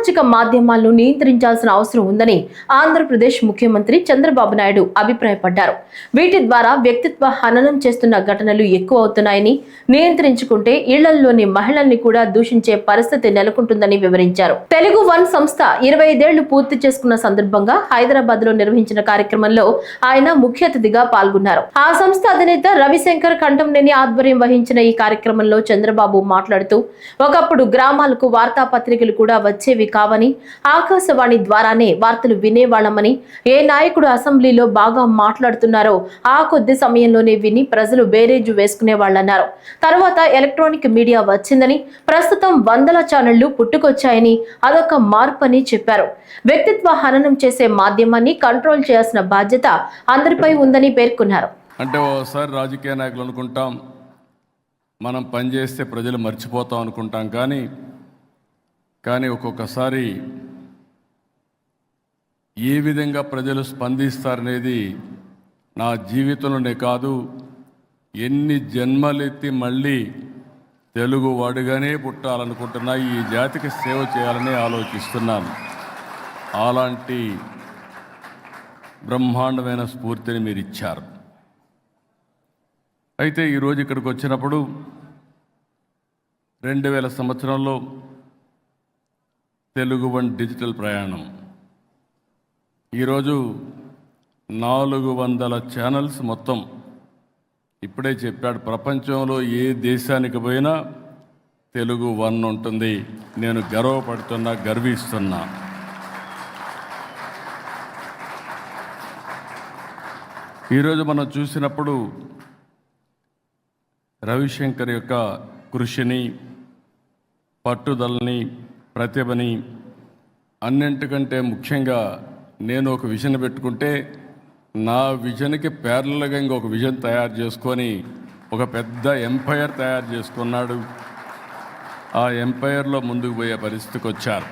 సామాజిక మాధ్యమాలను నియంత్రించాల్సిన అవసరం ఉందని ఆంధ్రప్రదేశ్ ముఖ్యమంత్రి చంద్రబాబు నాయుడు అభిప్రాయపడ్డారు. వీటి ద్వారా వ్యక్తిత్వ హననం చేస్తున్న ఘటనలు ఎక్కువ అవుతున్నాయని, నియంత్రించుకుంటే ఇళ్లలోని మహిళల్ని కూడా దూషించే పరిస్థితి నెలకొంటుందని వివరించారు. తెలుగు వన్ సంస్థ 25 ఏళ్లు పూర్తి చేసుకున్న సందర్భంగా హైదరాబాద్ లో నిర్వహించిన కార్యక్రమంలో ఆయన ముఖ్య అతిథిగా పాల్గొన్నారు. ఆ సంస్థ అధినేత రవిశంకర్ కంఠంనేని ఆధ్వర్యం వహించిన ఈ కార్యక్రమంలో చంద్రబాబు మాట్లాడుతూ, ఒకప్పుడు గ్రామాలకు వార్తాపత్రికలు కూడా వచ్చేవి కావని, ఆకాశవాణి ద్వారానే వార్తలు వినేవాళ్లమని, ఏ నాయకుడు అసెంబ్లీలో బాగా మాట్లాడుతున్నారో ఆ కొద్ది సమయంలోనే విని ప్రజలు బేరేజు వేసుకునేవాళ్లన్నారు. తర్వాత ఎలక్ట్రానిక్ మీడియా వచ్చిందని, ప్రస్తుతం వందల ఛానళ్లు పుట్టుకొచ్చాయని, అదొక మార్పని చెప్పారు. వ్యక్తిత్వ హననం చేసే మాధ్యమాన్ని కంట్రోల్ చేయాల్సిన బాధ్యత అందరిపై ఉందని పేర్కొన్నారు. అంటే ఓసారి రాజకీయ నాయకులు అనుకుంటాం, మనం పనిచేస్తే ప్రజలు మర్చిపోతాం అనుకుంటాం, కానీ ఒక్కొక్కసారి ఏ విధంగా ప్రజలు స్పందిస్తారనేది నా జీవితంలోనే కాదు, ఎన్ని జన్మలెత్తి మళ్ళీ తెలుగు వాడుగానే పుట్టాలనుకుంటున్నా, ఈ జాతికి సేవ చేయాలని ఆలోచిస్తున్నాను. అలాంటి బ్రహ్మాండమైన స్ఫూర్తిని మీరు ఇచ్చారు. అయితే ఈరోజు ఇక్కడికి వచ్చినప్పుడు 2000 సంవత్సరంలో తెలుగు వన్ డిజిటల్ ప్రయాణం, ఈరోజు 400 ఛానల్స్ మొత్తం. ఇప్పుడే చెప్పాడు, ప్రపంచంలో ఏ దేశానికి పోయినా తెలుగు వన్ ఉంటుంది. నేను గర్వపడుతున్నా, గర్విస్తున్నా. ఈరోజు మనం చూసినప్పుడు రవిశంకర్ యొక్క కృషిని, పట్టుదలని, ప్రతిభని, అన్నింటికంటే ముఖ్యంగా నేను ఒక విజన్ పెట్టుకుంటే నా విజన్కి ప్యారలల్గా ఇంకొక విజన్ తయారు చేసుకొని ఒక పెద్ద ఎంపైర్ తయారు చేసుకున్నాడు. ఆ ఎంపైర్లో ముందుకు పోయే పరిస్థితికి వచ్చారు.